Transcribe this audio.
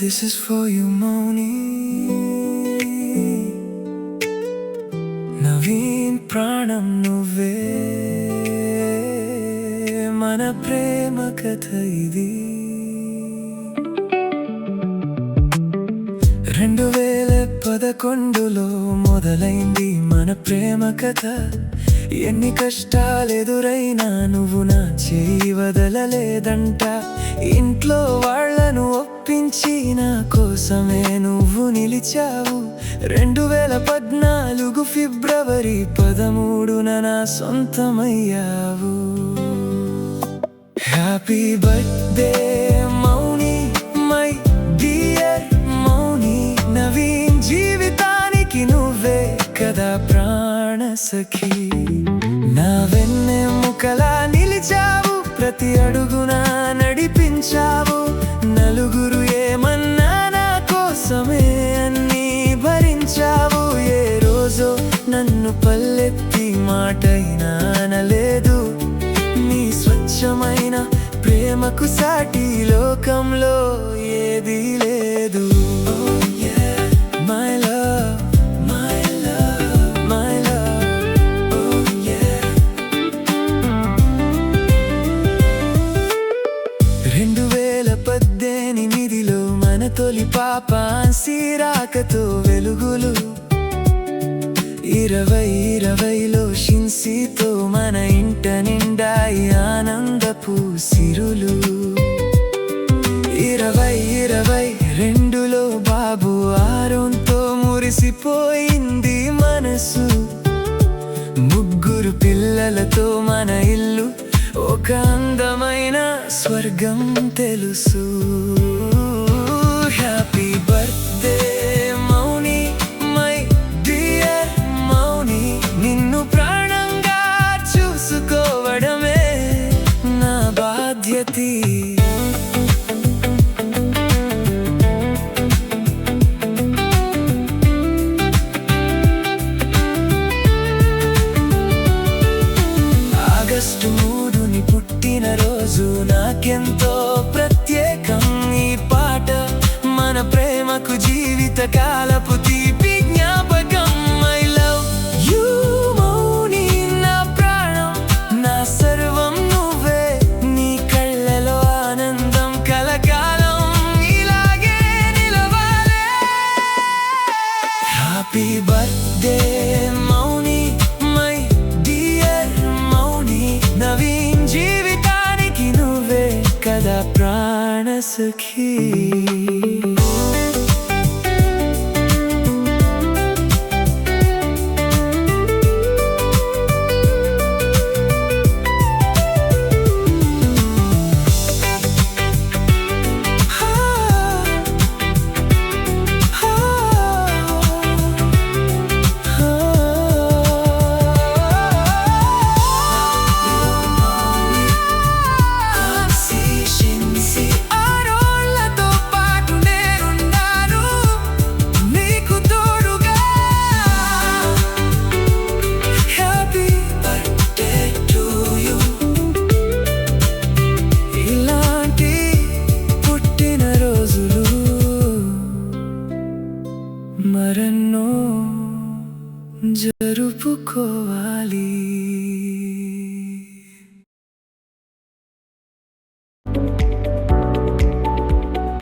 this is for you, Moni. Naveen ప్రాణం నువ్వే, మన ప్రేమ కథ ఇది. 2011లో మొదలైంది మన ప్రేమ కథ. ఎన్ని కష్టాలెదురైనా నువ్వు నా చేయి వదలలేదంట. ఇంట్లో వాళ్ళను ఒప్పించి నా కోసమే నువ్వు నిలిచావు. 2014 ఫిబ్రవరి 13న నా సొంతమయ్యావు. Happy birthday Mouni, my dear Mouni. Naveen జీవితానికి నువ్వే కదా ప్రాణ సఖి. నా వెన్నెముకలా నిలిచావు, ప్రతి అడుగునా నడిపించావు. నలుగురు ఏమన్నా నా కోసమే అన్నీ భరించావు. ఏ రోజు నన్ను పల్లెత్తి మాటైనా అనలేదు. నీ స్వచ్ఛమైన ప్రేమకు సాటి లోకంలో ఏదీ లేదు. My love, my love, my love, oh yeah. 2018లో మన తొలి పాప ఆన్సీ రాకతో వెలుగులు. 2020లో షిన్సీతో మన ఇంట నిండాయి ఆనందపు సిరులు. 2022లో బాబు ఆరోన్తో మురిసిపోయింది మనసు. 3 పిల్లలతో మన ఇల్లు ఒక అందమైన స్వర్గం తెలుసు. Happy birthday Mouni, my dear Mouni. నిన్ను ప్రాణంగా చూసుకోవడమే నా బాధ్యత. ఆగస్టు 3 పుట్టిన రోజు నాకెంతో ప్రత్యేకం. ఈ పాట మన ప్రేమకు జీవిత కాలపు తీపి జ్ఞాపకం. I love you మౌని, నా ప్రాణం, నా సర్వం నువ్వే. నీ కళ్ళలో ఆనందం కలకాలం ఇలాగే నిలవాలే. Happy birthday Mouni, my dear Mouni. Naveen జీవితానికి నువ్వే కదా ప్రాణ సఖి. మరెన్నో జరుపుకోవాలి.